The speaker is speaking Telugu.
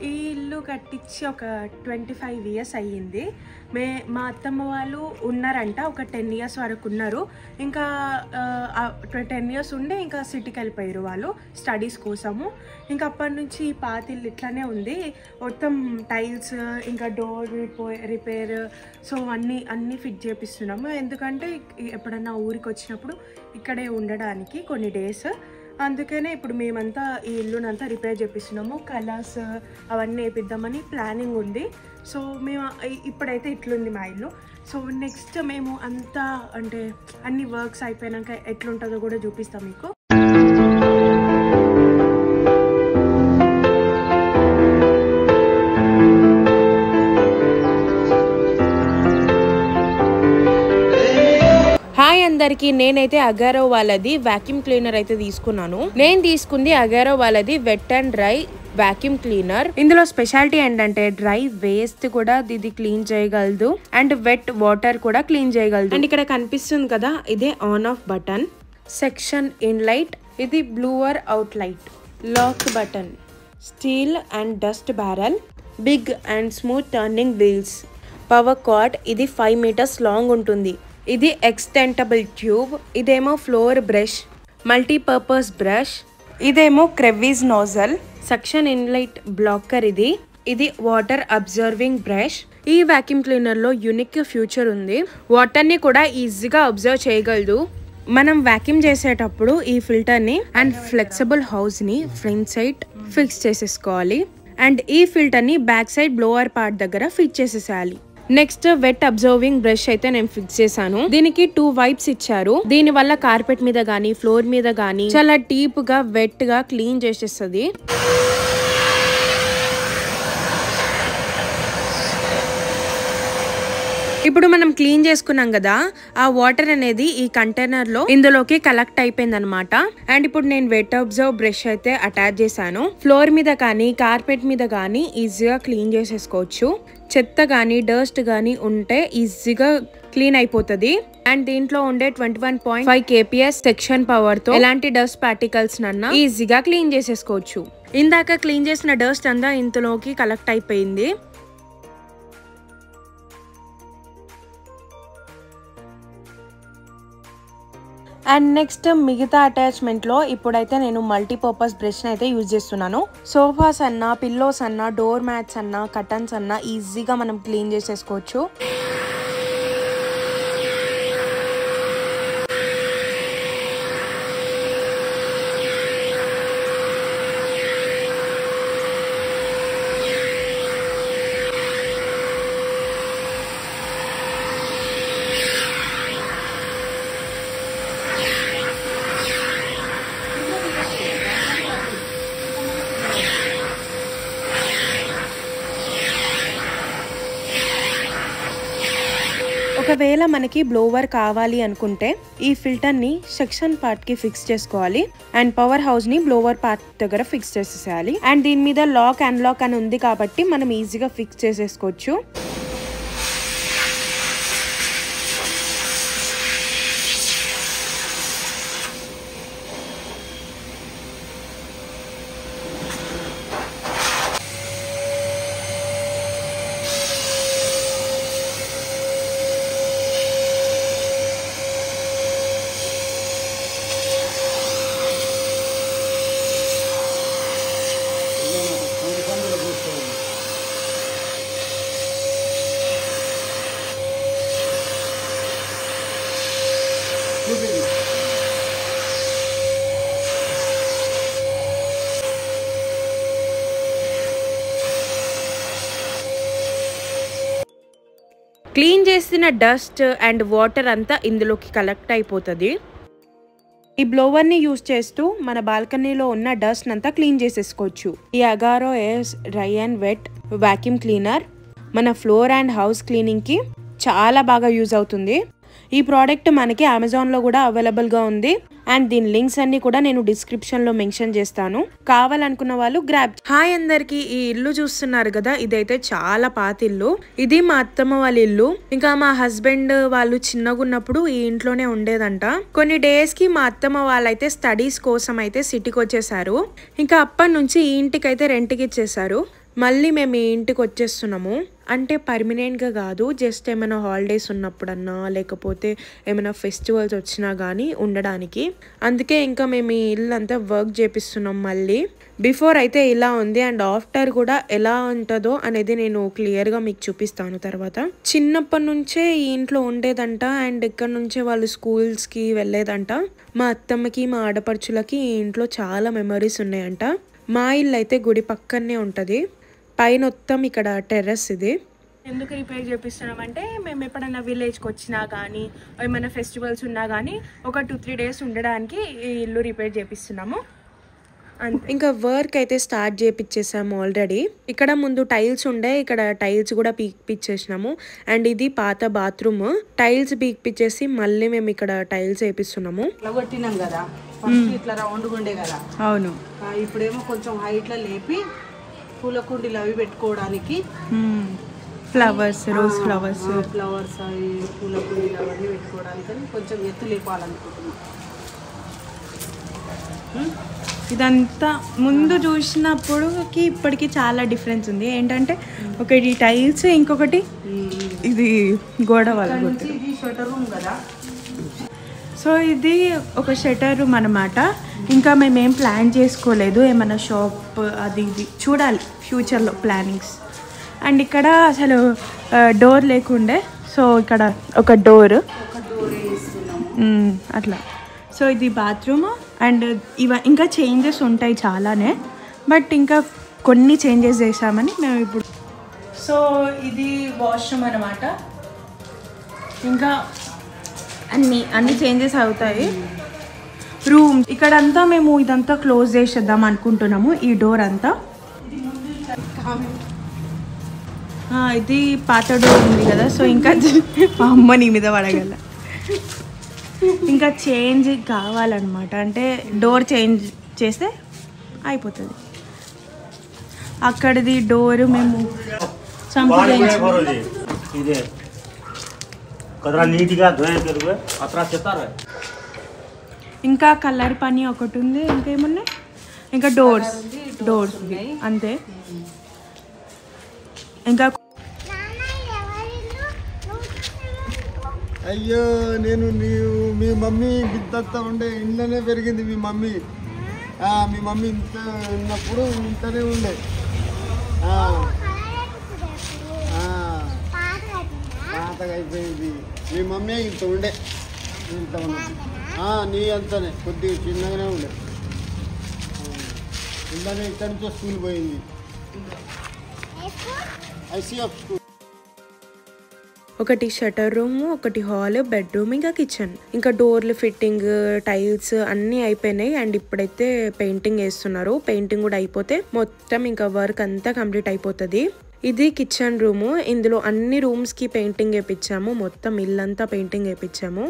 ఈ ఇల్లు కట్టించి ఒక 25 years అయ్యింది. మా అత్తమ్మ వాళ్ళు ఉన్నారంట, ఒక 10 years వరకు ఉన్నారు. ఇంకా 10 years ఉండే ఇంకా సిటీకి వెళ్ళిపోయారు వాళ్ళు స్టడీస్ కోసము. ఇంకా అప్పటి నుంచి పాతిల్లు ఇట్లానే ఉంది. మొత్తం టైల్స్ ఇంకా డోర్ రిపేర్, సో అన్నీ ఫిట్ చేపిస్తున్నాము. ఎందుకంటే ఎప్పుడన్నా ఊరికి వచ్చినప్పుడు ఇక్కడే ఉండడానికి కొన్ని డేస్, అందుకనే ఇప్పుడు మేమంతా ఈ ఇల్లునంతా రిపేర్ చేపిస్తున్నాము. కలర్స్ అవన్నీ వేపిద్దామని ప్లానింగ్ ఉంది. సో మేము ఇప్పుడైతే ఇట్లుంది మా ఇల్లు. సో నెక్స్ట్ మేము అంతా అంటే అన్ని వర్క్స్ అయిపోయాక ఎట్లుంటుందో కూడా చూపిస్తాం మీకు. హాయ్ అందరికి, నేనైతే అగారో వాళ్ళది వాక్యూమ్ క్లీనర్ అయితే తీసుకున్నాను. నేను తీసుకుంది అగారో వాళ్ళది wet and dry vacuum cleaner. ఇందులో స్పెషాలిటీ ఏంటంటే డ్రై వేస్ట్ కూడా ఇది క్లీన్ చేయగలదు అండ్ వెట్ వాటర్ కూడా క్లీన్ చేయగలదు. అండ్ ఇక్కడ కనిపిస్తుంది కదా, ఇదే on off button, suction inlet, ఇది blower outlet, lock button, steel and dust barrel, big and smooth turning wheels, power cord, ఇది 5 meters లాంగ్ ఉంటుంది. ఇది ఎక్స్టెంటబుల్ ట్యూబ్, ఇదేమో ఫ్లోర్ బ్రష్, మల్టీపర్పస్ బ్రష్, ఇదేమో క్రెవిస్ నోజల్, సక్షన్ ఇన్లైట్ బ్లాకర్, ఇది వాటర్ అబ్జర్వింగ్ బ్రష్. ఈ వాక్యూమ్ క్లీనర్ లో యూనిక్ ఫ్యూచర్ ఉంది. వాటర్ ని కూడా ఈజీగా అబ్జర్వ్ చేయగలదు. మనం వాక్యూమ్ చేసేటప్పుడు ఈ ఫిల్టర్ ని అండ్ ఫ్లెక్సిబుల్ హౌస్ ని ఫ్రంట్ సైడ్ ఫిక్స్ చేసేసుకోవాలి. అండ్ ఈ ఫిల్టర్ ని బ్యాక్ సైడ్ బ్లోవర్ పార్ట్ దగ్గర ఫిట్ చేసేసేయాలి. నెక్స్ట్ వెట్ అబ్జర్వింగ్ బ్రష్ అయితే నేను ఫిక్స్ చేశాను. దీనికి 2 వైప్స్ ఇచ్చారు. దీని వల్ల కార్పెట్ మీద గానీ ఫ్లోర్ మీద గానీ చాలా డీప్ గా వెట్ గా క్లీన్ చేసేస్తుంది. ఇప్పుడు మనం క్లీన్ చేసుకున్నాం కదా, ఆ వాటర్ అనేది ఈ కంటైనర్ లో ఇందులోకి కలెక్ట్ అయిపోయింది అనమాట. అండ్ ఇప్పుడు నేను వెట్ అబ్జర్వ్ బ్రష్ అయితే అటాచ్ చేశాను. ఫ్లోర్ మీద కానీ కార్పెట్ మీద కానీ ఈజీగా క్లీన్ చేసేసుకోవచ్చు. చెత్త గానీ డస్ట్ గానీ ఉంటే ఈజీగా క్లీన్ అయిపోతుంది. అండ్ దీంట్లో ఉండే 21.5 kps సెక్షన్ పవర్ తో ఎలాంటి డస్ట్ పార్టికల్స్ నన్నా ఈజీగా క్లీన్ చేసేసుకోవచ్చు. ఇందాక క్లీన్ చేసిన డస్ట్ అంతా ఇందులోకి కలెక్ట్ అయిపోయింది. అండ్ నెక్స్ట్ మిగతా అటాచ్మెంట్ లో ఇప్పుడైతే నేను మల్టీపర్పస్ బ్రష్ అయితే యూజ్ చేస్తున్నాను. సోఫాస్ అన్నా, పిల్లోస్ అన్నా, డోర్ మ్యాట్స్ అన్నా, కర్టన్స్ అన్నా ఈజీగా మనం క్లీన్ చేసేసుకోవచ్చు. ఒకవేళ మనకి బ్లోవర్ కావాలి అనుకుంటే ఈ ఫిల్టర్ ని సెక్షన్ పార్ట్ కి ఫిక్స్ చేసుకోవాలి. అండ్ పవర్ హౌస్ ని బ్లోవర్ పార్ట్ దగ్గర ఫిక్స్ చేసేసేయాలి. అండ్ దీని మీద లాక్ అన్లాక్ అని ఉంది కాబట్టి మనం ఈజీగా ఫిక్స్ చేసేసుకోవచ్చు. క్లీన్ చేసిన డస్ట్ అండ్ వాటర్ అంతా ఇందులోకి కలెక్ట్ అయిపోతుంది. ఈ బ్లోవర్ ని యూజ్ చేస్తూ మన బాల్కనీలో ఉన్న డస్ట్ అంతా క్లీన్ చేసేసుకోవచ్చు. ఈ అగారో ఎయిర్స్ dry and wet vacuum cleaner మన ఫ్లోర్ అండ్ హౌస్ క్లీనింగ్ కి చాలా బాగా యూజ్ అవుతుంది. ఈ ప్రోడక్ట్ మనకి అమెజాన్లో కూడా అవైలబుల్గా ఉంది అండ్ దీని లింక్స్ అన్ని కూడా నేను డిస్క్రిప్షన్లో మెన్షన్ చేస్తాను, కావాలనుకున్న వాళ్ళు గ్రాబ్. హాయ్ అందరికి, ఈ ఇల్లు చూస్తున్నారు కదా, ఇదైతే చాలా పాత ఇల్లు. ఇది మా అత్తమ్మ వాళ్ళ ఇల్లు. ఇంకా మా హస్బెండ్ వాళ్ళు చిన్నగా ఉన్నప్పుడు ఈ ఇంట్లోనే ఉండేదంట. కొన్ని డేస్ కి మా అత్తమ్మ వాళ్ళైతే స్టడీస్ కోసం అయితే సిటీకి వచ్చేసారు. ఇంకా అప్పటి నుంచి ఈ ఇంటికి అయితే రెంట్కి ఇచ్చేసారు. మళ్ళీ మేము ఈ ఇంటికి వచ్చేస్తున్నాము. అంటే పర్మనెంట్గా కాదు, జస్ట్ ఏమైనా హాలిడేస్ ఉన్నప్పుడన్నా లేకపోతే ఏమైనా ఫెస్టివల్స్ వచ్చినా కానీ ఉండడానికి. అందుకే ఇంకా మేము ఈ ఇల్లు అంతా వర్క్ చేపిస్తున్నాం మళ్ళీ. బిఫోర్ అయితే ఇలా ఉంది అండ్ ఆఫ్టర్ కూడా ఎలా ఉంటుందో అనేది నేను క్లియర్గా మీకు చూపిస్తాను తర్వాత. చిన్నప్పటి నుంచే ఈ ఇంట్లో ఉండేదంట అండ్ ఇక్కడ నుంచే వాళ్ళు స్కూల్స్కి వెళ్ళేదంట. మా అత్తమ్మకి మా ఆడపడుచులకి ఈ ఇంట్లో చాలా మెమరీస్ ఉన్నాయంట. మా ఇల్లు అయితే గుడి పక్కనే ఉంటుంది. పైన మొత్తం ఇక్కడ టెర్రస్. ఇది ఎందుకు రిపేర్ చేపిస్తున్నామంటే మేము ఎప్పుడైనా విలేజ్కి వచ్చినా కానీ ఏమైనా ఫెస్టివల్స్ ఉన్నా కానీ ఒక 2-3 డేస్ ఉండడానికి ఈ ఇల్లు రిపేర్ చేపిస్తున్నాము. ఇంకా వర్క్ అయితే స్టార్ట్ చేపిచ్చేసాము ఆల్రెడీ. ఇక్కడ ముందు టైల్స్ ఉండే, ఇక్కడ టైల్స్ కూడా పీక్పిచ్చేసినాము. అండ్ ఇది పాత బాత్రూమ్. టైల్స్ పీక్పిచ్చేసి మళ్ళీ మేము ఇక్కడ టైల్స్ వేపిస్తున్నాము. కొట్టినాం కదా, ఇట్లా రౌండ్ ఉండే కదా. అవును, ఇప్పుడేమో కొంచెం హైట్ లో లేపి పూల కుండీలు అవి పెట్టుకోవడానికి, ఫ్లవర్స్, రోజ్ ఫ్లవర్స్ అవి పూల కుండీలు అవన్నీ పెట్టుకోవడానికి కొంచెం ఎత్తు లేపాలనుకుంటున్నాం. ఇదంతా ముందు చూసినప్పుడుకి ఇప్పటికి చాలా డిఫరెన్స్ ఉంది. ఏంటంటే ఒకటి టైల్స్, ఇంకొకటి ఇది గోడ వల్ల. ఇది షటర్ రూమ్ కదా, సో ఇది ఒక షటర్ రూమ్ అనమాట. ఇంకా మేమేం ప్లాన్ చేసుకోలేదు, ఏమైనా షాప్ అది ఇది చూడాలి ఫ్యూచర్లో ప్లానింగ్స్. అండ్ ఇక్కడ అసలు డోర్ లేకుండే, సో ఇక్కడ ఒక డోర్ అట్లా. సో ఇది బాత్రూమ్ అండ్ ఇంకా చేంజెస్ ఉంటాయి చాలానే, బట్ ఇంకా కొన్ని చేంజెస్ చేసామని మేము ఇప్పుడు. సో ఇది వాష్రూమ్ అనమాట. ఇంకా అన్ని చేంజెస్ అవుతాయి. రూమ్ ఇక్కడంతా మేము ఇదంతా క్లోజ్ చేసేద్దాం అనుకుంటున్నాము, ఈ డోర్ అంతా. ఇది పాత డోర్ ఉంది కదా, సో ఇంకా అమ్మ నీ మీద పడగల. ఇంకా చేంజ్ కావాలన్నమాట, అంటే డోర్ చేంజ్ చేస్తే అయిపోతుంది. అక్కడిది డోర్ మేము ఇంకా కలర్ పని ఒకటి ఉంది. ఇంకేమున్నాయి, ఇంకా డోర్స్ అంతే. ఇంకా అయ్యో, నేను మీ మమ్మీ బిద్దంతా ఉండే ఇంట్లోనే పెరిగింది మీ మమ్మీ. మీ మమ్మీ ఇంత ఉన్నప్పుడు ఇంతనే ఉండే. పాతగా అయిపోయింది. మీ మమ్మీ ఇంత ఉండే, ఇంత ఉన్నది. నీ అంతనే కొద్దిగా చిన్నగానే ఉండే. ఇంట్లోనే ఇక్కడి నుంచో స్కూల్ పోయింది, ఐసీఎఫ్ స్కూల్. ఒకటి షటర్ రూమ్, ఒకటి హాల్, బెడ్రూమ్, ఇంకా కిచెన్. ఇంకా డోర్లు ఫిట్టింగ్, టైల్స్ అన్నీ అయిపోయినాయి. అండ్ ఇప్పుడైతే పెయింటింగ్ వేస్తున్నారు. పెయింటింగ్ కూడా అయిపోతే మొత్తం ఇంకా వర్క్ అంతా కంప్లీట్ అయిపోతుంది. ఇది కిచెన్ రూమ్. ఇందులో అన్ని రూమ్స్ కి పెయింటింగ్ వేయించాము. మొత్తం ఇల్లంతా పెయింటింగ్ వేయించాము.